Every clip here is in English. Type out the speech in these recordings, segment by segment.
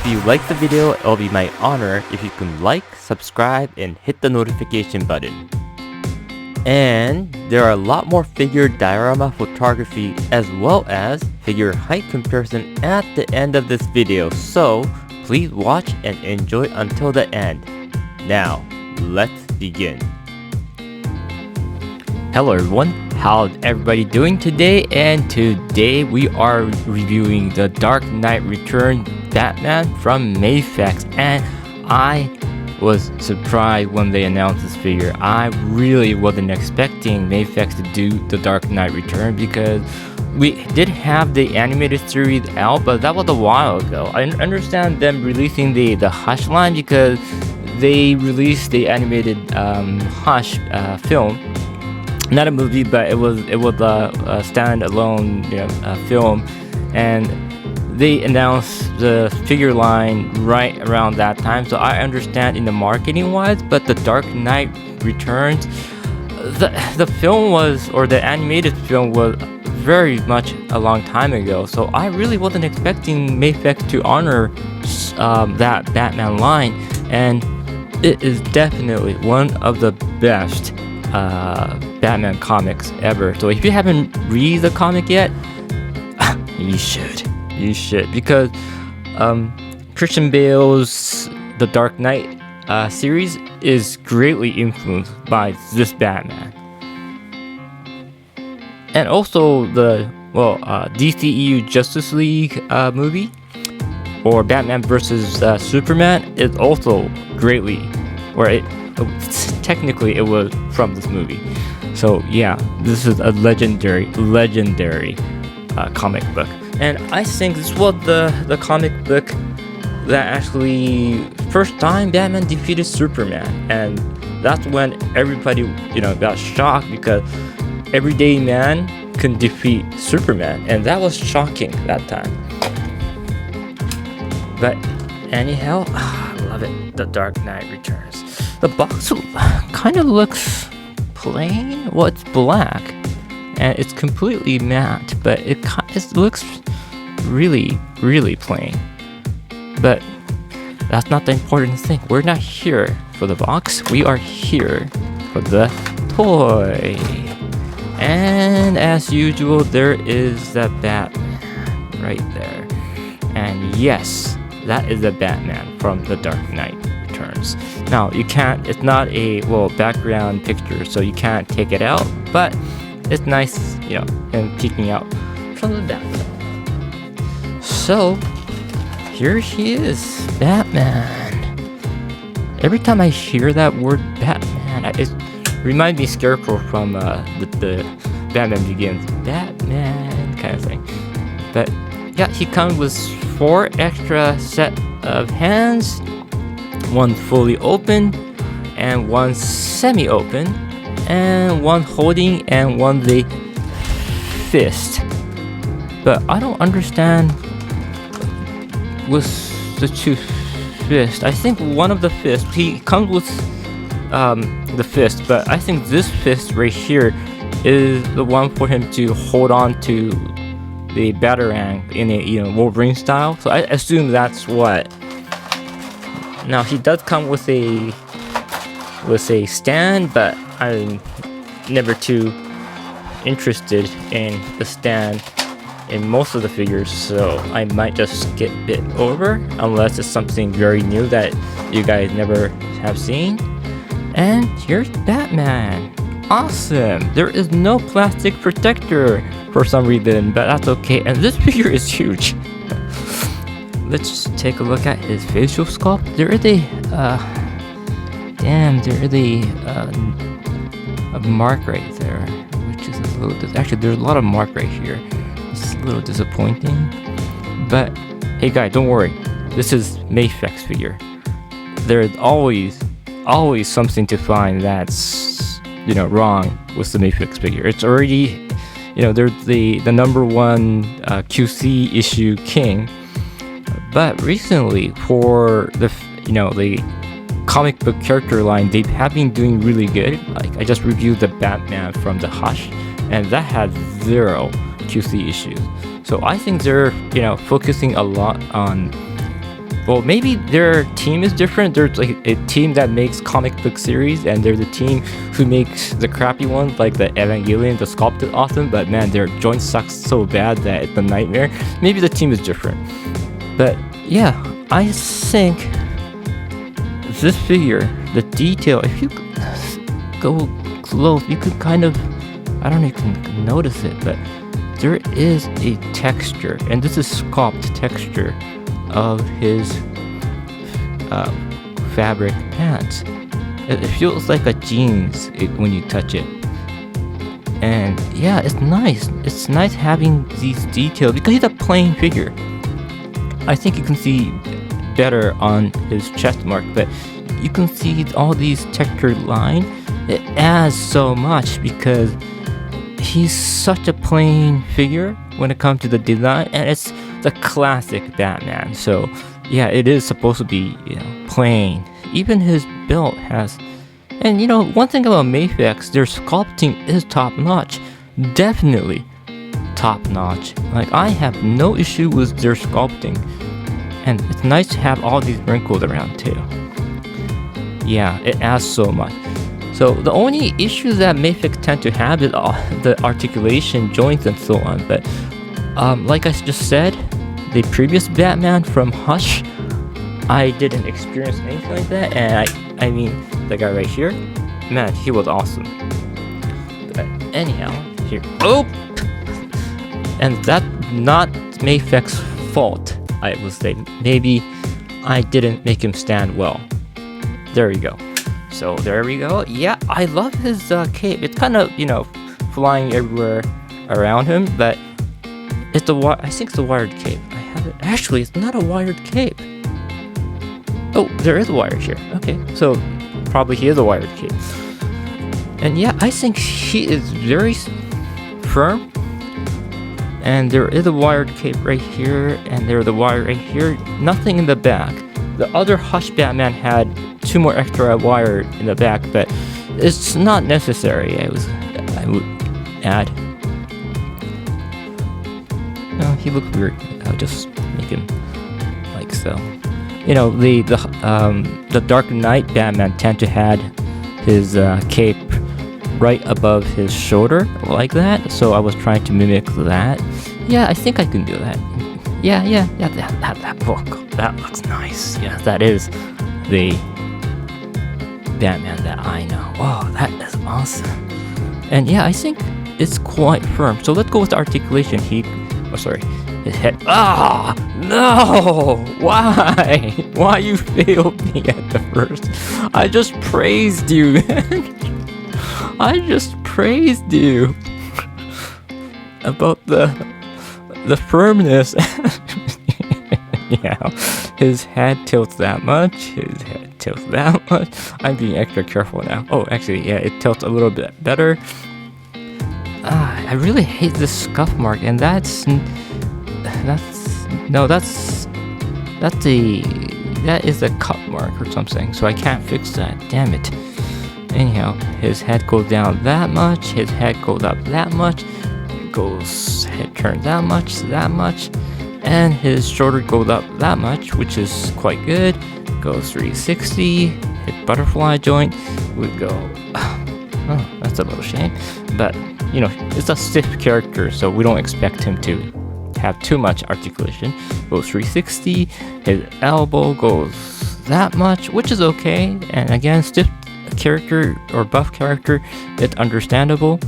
you like the video, it'll be my honor if you can like, subscribe, and hit the notification button. And there are a lot more figure diorama photography as well as figure height comparison at the end of this video, so please watch and enjoy until the end. Now, let's begin. Hello everyone, how's everybody doing today? And today we are reviewing the Dark Knight Returns Batman from Mafex, and I was surprised when they announced this figure. I really wasn't expecting Mafex to do the Dark Knight Return because we did have the animated series out, but that was a while ago. I understand them releasing the Hush line because they released the animated Hush film. Not a movie, but it was a standalone film, and they announced the figure line right around that time. So I understand in the marketing wise, but the Dark Knight Returns, the film was, or the animated film was very much a long time ago. So I really wasn't expecting Mafex to honor that Batman line, and it is definitely one of the best Batman comics ever. So if you haven't read the comic yet, you should, because Christian Bale's The Dark Knight series is greatly influenced by this Batman, and also the DCEU Justice League movie, or Batman versus Superman, is also greatly, technically it was from this movie. So yeah, this is a legendary comic book, and I think this was the comic book that actually first time Batman defeated Superman, and that's when everybody got shocked because everyday man can defeat Superman, and that was shocking that time. But anyhow, I love it. The Dark Knight Returns. The box kind of looks plain. Well, it's black and it's completely matte, but it looks really plain. But that's not the important thing. We're not here for the box. We are here for the toy. And as usual, there is the Batman right there. And yes, that is the Batman from the Dark Knight Returns. Now you can't, it's not a background picture, so you can't take it out, but it's nice, and peeking out from the back. So here he is, Batman. Every time I hear that word Batman, it reminds me of Scarecrow from the Batman Begins, Batman kind of thing. But yeah, he comes with 4 extra set of hands, one fully open and one semi-open, and one holding and one the fist. But I don't understand with the 2 fists. I think one of the fists, he comes with the fist, but I think this fist right here is the one for him to hold on to the Batarang in a Wolverine style. So I assume that's what. Now he does come with a stand, but I'm never too interested in the stand in most of the figures, so I might just skip it over unless it's something very new that you guys never have seen. And here's Batman. Awesome! There is no plastic protector for some reason, but that's okay. And this figure is huge. Let's take a look at his facial sculpt. There is a mark right there, which is a little. Actually, there's a lot of mark right here. It's a little disappointing. But hey, guys, don't worry. This is Mafex figure. There is always something to find that's wrong with the Mafex figure. It's already, they're the number 1 QC issue king. But recently, for the comic book character line, they have been doing really good. Like I just reviewed the Batman from the Hush, and that had 0 QC issues. So I think they're focusing a lot on well, maybe their team is different. There's like a team that makes comic book series, and there's a team who makes the crappy ones, like the Evangelion, the sculpted awesome, but man, their joint sucks so bad that it's a nightmare. Maybe the team is different. But yeah, I think this figure, the detail, if you go close, you can kind of, I don't know if you can notice it, but there is a texture, and this is sculpt texture of his fabric pants. It feels like a jeans when you touch it. And yeah, it's nice. It's nice having these details because he's a plain figure. I think you can see better on his chest mark, but you can see all these textured lines. It adds so much because he's such a plain figure when it comes to the design, and it's the classic Batman. So yeah, it is supposed to be, plain. Even his belt has, and one thing about Mafex, their sculpting is top notch. Definitely top notch. Like, I have no issue with their sculpting, and it's nice to have all these wrinkles around too. Yeah, it adds so much. So the only issues that Mafex tend to have is the articulation, joints, and so on. But like I just said, the previous Batman from Hush, I didn't experience anything like that. And I mean, the guy right here, man, he was awesome. But anyhow, here, and that's not Mafex's fault, I would say. Maybe I didn't make him stand well. There you go. So there we go. Yeah, I love his cape. It's kind of, flying everywhere around him, but it's I think it's a wired cape. I have it. Actually, it's not a wired cape. Oh, there is a wire here. Okay, so probably he is a wired cape. And yeah, I think he is very firm. And there is a wired cape right here, and there's a wire right here. Nothing in the back. The other Hush Batman had 2 more extra wire in the back, but it's not necessary. I would add. No, he looks weird. I'll just make him like so. The Dark Knight Batman tend to had his cape right above his shoulder like that, so I was trying to mimic that. Yeah, I think I can do that. Yeah, that looks nice. Yeah, that is the Batman that I know. Wow, that is awesome. And yeah, I think it's quite firm. So let's go with the articulation. His head. Ah, no! Why? Why you failed me at the first? I just praised you, man. I just praised you about the firmness. Yeah, his head tilts that much. His head tilts that much. I'm being extra careful now. Oh, actually, yeah, it tilts a little bit better. I really hate this scuff mark, and that is a cut mark or something. So I can't fix that. Damn it. Anyhow, his head goes down that much. His head goes up that much. Head turns that much. And his shoulder goes up that much, which is quite good. Goes 360, hit butterfly joint, would go, oh, that's a little shame. But, it's a stiff character, so we don't expect him to have too much articulation. Goes 360, his elbow goes that much, which is okay. And again, stiff character or buff character, it's understandable.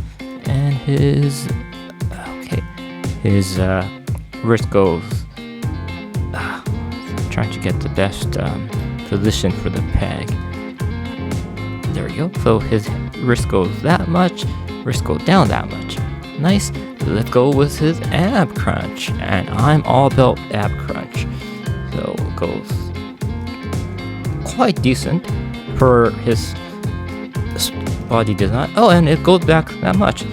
And his wrist goes, trying to get the best position for the peg. There we go. So his wrist goes that much, wrist goes down that much. Nice. Let's go with his ab crunch, and I'm all about ab crunch. So it goes quite decent for his body design. Oh, and it goes back that much.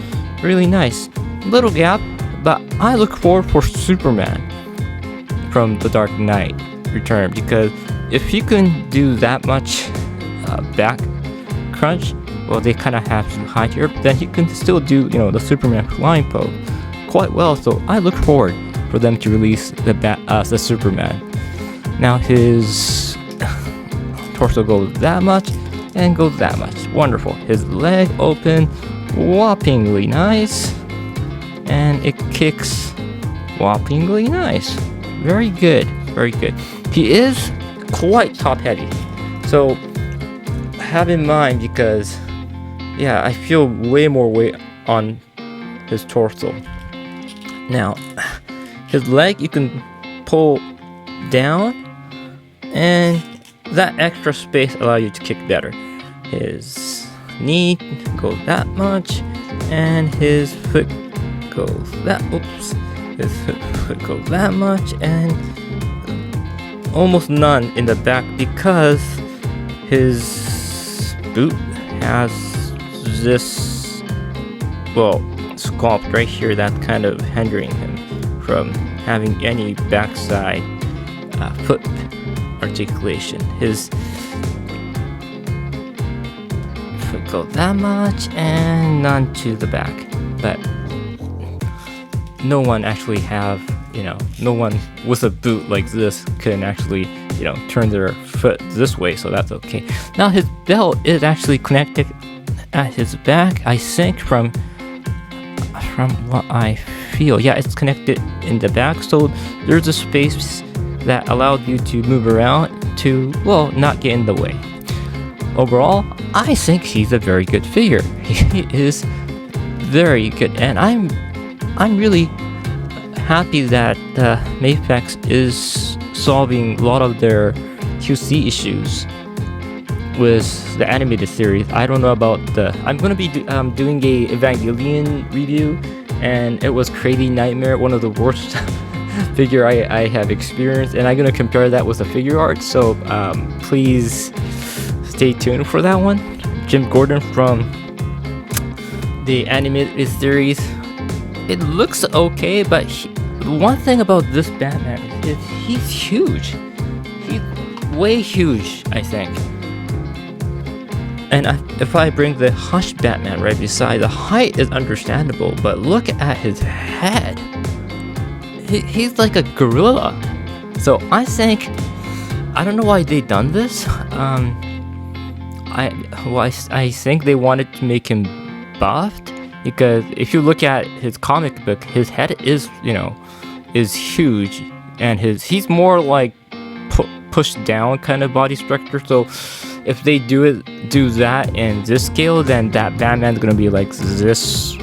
Really nice. Little gap. But I look forward for Superman from The Dark Knight Return, because if you can do that much back crunch, well, they kind of have to hide here, but then you can still do, the Superman flying pose quite well. So I look forward for them to release the Superman. Now his torso goes that much and goes that much. Wonderful. His leg open, whoppingly nice, and it kicks whoppingly nice. Very good, very good. He is quite top heavy, so have in mind, because yeah, I feel way more weight on his torso. Now his leg you can pull down, and that extra space allows you to kick better. His knee goes that much, and his foot goes that. Oops, his foot goes that much, and almost none in the back because his boot has this sculpt right here that's kind of hindering him from having any backside foot articulation. His foot goes that much and none to the back, but no one actually have, no one with a boot like this can actually, turn their foot this way, so that's okay. Now his belt is actually connected at his back, I think, from what I feel. Yeah, it's connected in the back, so there's a space that allowed you to move around to, not get in the way. Overall, I think he's a very good figure. He is very good, and I'm really happy that Mafex is solving a lot of their QC issues with the animated series. I don't know about I'm gonna be doing a Evangelion review, and it was crazy nightmare, one of the worst figure I have experienced, and I'm gonna compare that with the figure art, so please stay tuned for that one. Jim Gordon from the animated series, it looks okay, but one thing about this Batman is he's huge. He's way huge, I think. And if I bring the Hush Batman right beside, the height is understandable, but look at his head. He's like a gorilla. So I think, I don't know why they done this. I think they wanted to make him buffed, because if you look at his comic book, his head is, is huge, and he's more like pushed down kind of body structure. So if they do that in this scale, then that Batman's gonna be like this,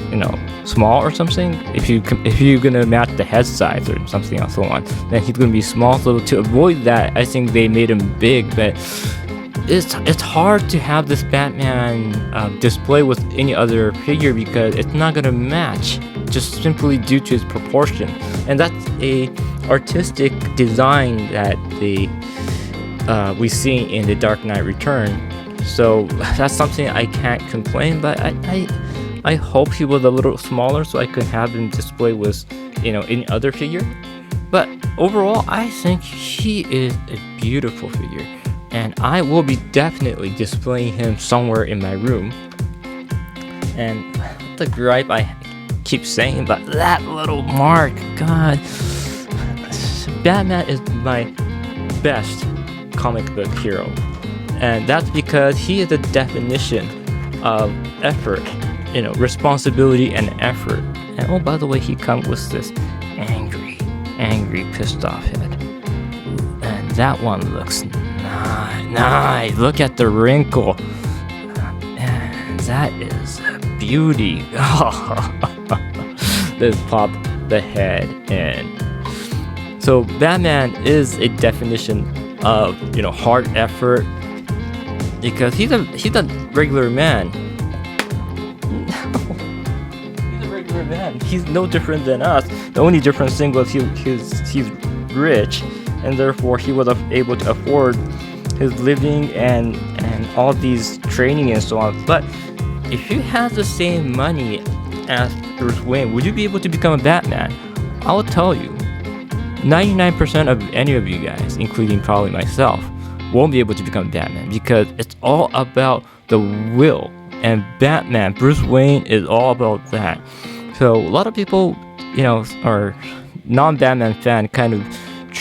small or something. If you're gonna match the head size or something else, so on, then he's gonna be small. So to avoid that, I think they made him big. But it's hard to have this Batman display with any other figure, because it's not gonna match, just simply due to its proportion. And that's a artistic design that we see in the Dark Knight Return. So that's something I can't complain, but I hope he was a little smaller so I could have him display with any other figure. But overall, I think he is a beautiful figure, and I will be definitely displaying him somewhere in my room. And the gripe I keep saying, but that little mark, God, Batman is my best comic book hero, and that's because he is a definition of effort, responsibility and effort. And oh, by the way, he comes with this angry, pissed off head, and that one looks nice. Look at the wrinkle, and that is a beauty. Let's pop the head in. So Batman is a definition of hard effort, because he's a regular man. He's a regular man. He's no different than us. The only difference thing was he's rich, and therefore he was able to afford his living and all these training and so on. But if you had the same money as Bruce Wayne, would you be able to become a Batman? I will tell you, 99% of any of you guys, including probably myself, won't be able to become Batman, because it's all about the will. And Batman, Bruce Wayne, is all about that. So a lot of people, are non-Batman fan, kind of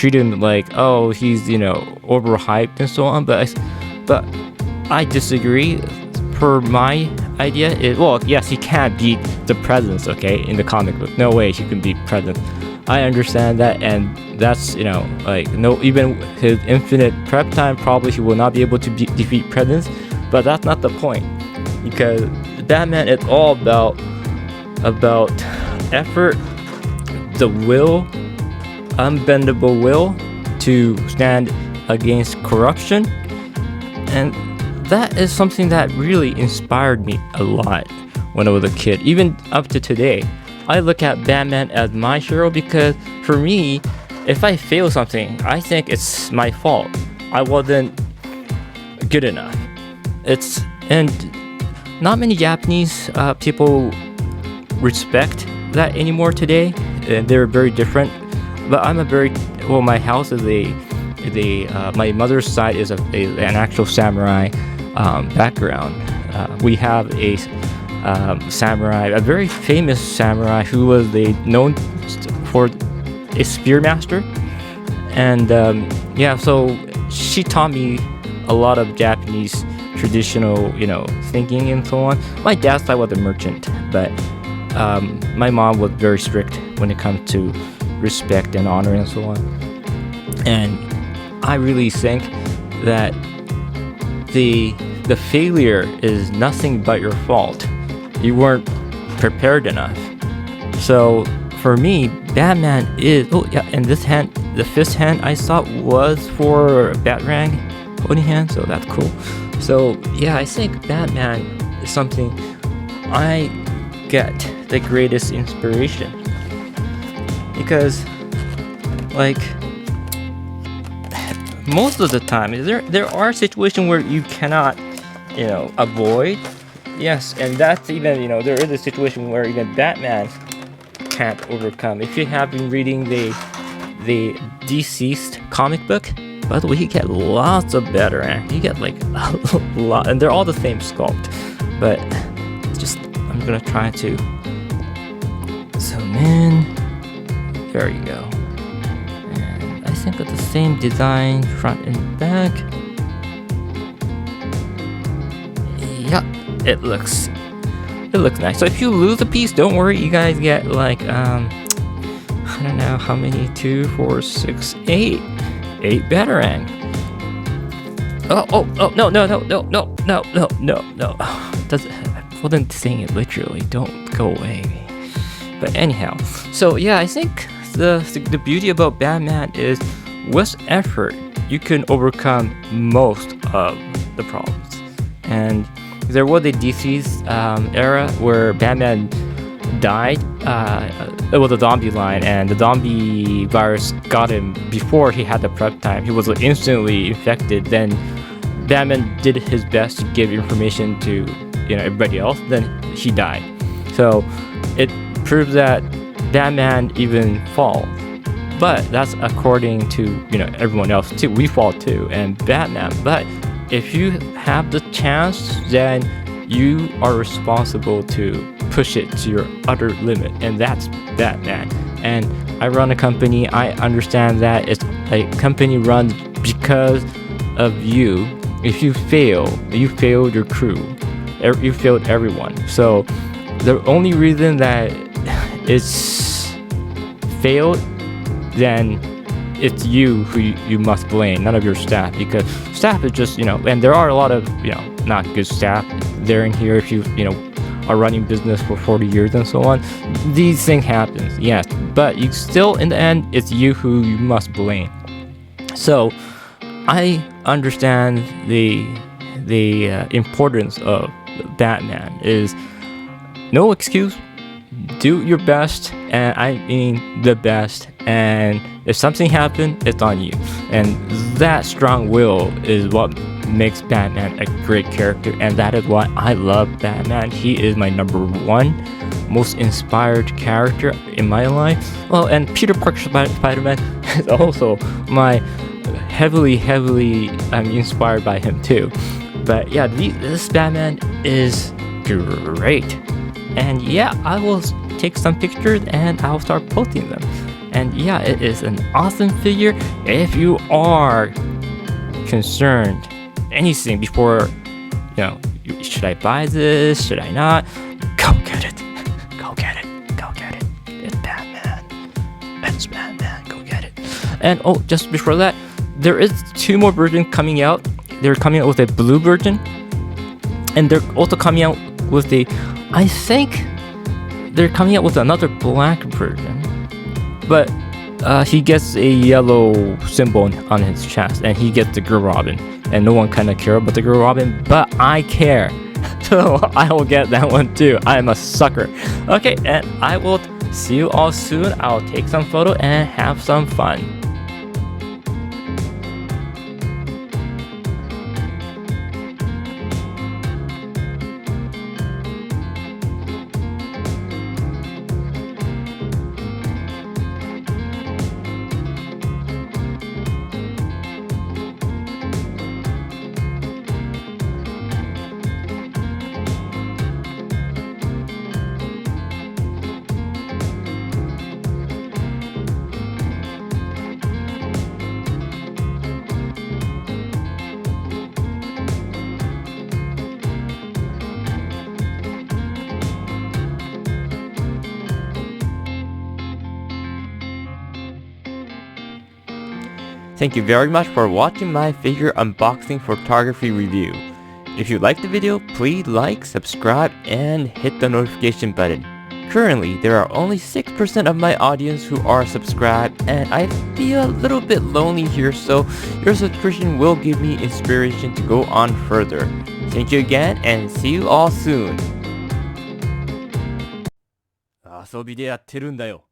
treat him like, oh, he's, you know, overhyped and so on. But I disagree. Per my idea, well, yes, he can't beat the presence, okay, in the comic book. No way he can beat presence. I understand that, and that's, you know, like, no, even his infinite prep time, probably he will not be able to defeat presence. But that's not the point, because Batman is all about effort, the will, unbendable will to stand against corruption. And that is something that really inspired me a lot when I was a kid. Even up to today, I look at Batman as my hero, because for me, if I fail something, I think it's my fault. I wasn't good enough. And not many Japanese people respect that anymore today. They're very different. But my house is my mother's side is an actual samurai background. We have a samurai, a very famous samurai who was known for a spear master. And so she taught me a lot of Japanese traditional, you know, thinking and so on. My dad's side was a merchant, but my mom was very strict when it comes to respect and honor and so on. And I really think that the failure is nothing but your fault. You weren't prepared enough. So for me, Batman is, and this hand, the fifth hand I saw was for Batarang holding hand, so that's cool. So yeah, I think Batman is something I get the greatest inspiration, because like most of the time there are situations where you cannot, you know, avoid. Yes, and that's even, you know, there is a situation where even Batman can't overcome. If you have been reading the Deceased comic book, by the way, you get lots of Batarang. You get like a lot, and they're all the same sculpt. But I'm gonna try to zoom in. There you go. And I think it's the same design, front and back. Yep, it looks nice. So if you lose a piece, don't worry. You guys get like I don't know how many, 2, 4, 6, 8 Batarang. No. I wasn't saying it literally. Don't go away. But anyhow, so yeah, I think the beauty about Batman is with effort you can overcome most of the problems. And there was a DC's era where Batman died. It was a zombie line, and the zombie virus got him before he had the prep time. He was instantly infected. Then Batman did his best to give information to, you know, everybody else. Then he died. So it proves that Batman even falls. But that's according to, you know, everyone else too. We fall too, and Batman. But if you have the chance, then you are responsible to push it to your utter limit, and that's Batman. And I run a company. I understand that it's a company run because of you. If you fail, you failed your crew. You failed everyone. So the only reason that it's failed, then it's you who you must blame, none of your staff, because staff is just, you know, and there are a lot of, you know, not good staff there and here if you know, are running business for 40 years and so on. These things happen, yes, but you still, in the end, it's you who you must blame. So I understand the importance of Batman is no excuse. Do your best, and I mean the best, and if something happens, it's on you. And that strong will is what makes Batman a great character, and that is why I love Batman. He is my number one most inspired character in my life. Well, and Peter Parker Spider-Man is also my heavily I'm inspired by him too. But yeah, this Batman is great. And yeah, I will take some pictures and I'll start posting them. And yeah, it is an awesome figure. If you are concerned anything before, should I buy this? Should I not? Go get it. Go get it. Go get it. It's Batman. It's Batman. Go get it. And just before that, there is 2 more versions coming out. They're coming out with a blue version, and they're also coming out with I think they're coming out with another black version, but he gets a yellow symbol on his chest, and he gets the Girl Robin, and no one kind of care about the Girl Robin, but I care. So I will get that one too. I am a sucker. Okay, and I will see you all soon. I'll take some photo and have some fun. Thank you very much for watching my figure unboxing photography review. If you liked the video, please like, subscribe, and hit the notification button. Currently, there are only 6% of my audience who are subscribed, and I feel a little bit lonely here, so your subscription will give me inspiration to go on further. Thank you again, and see you all soon. 遊びでやってるんだよ。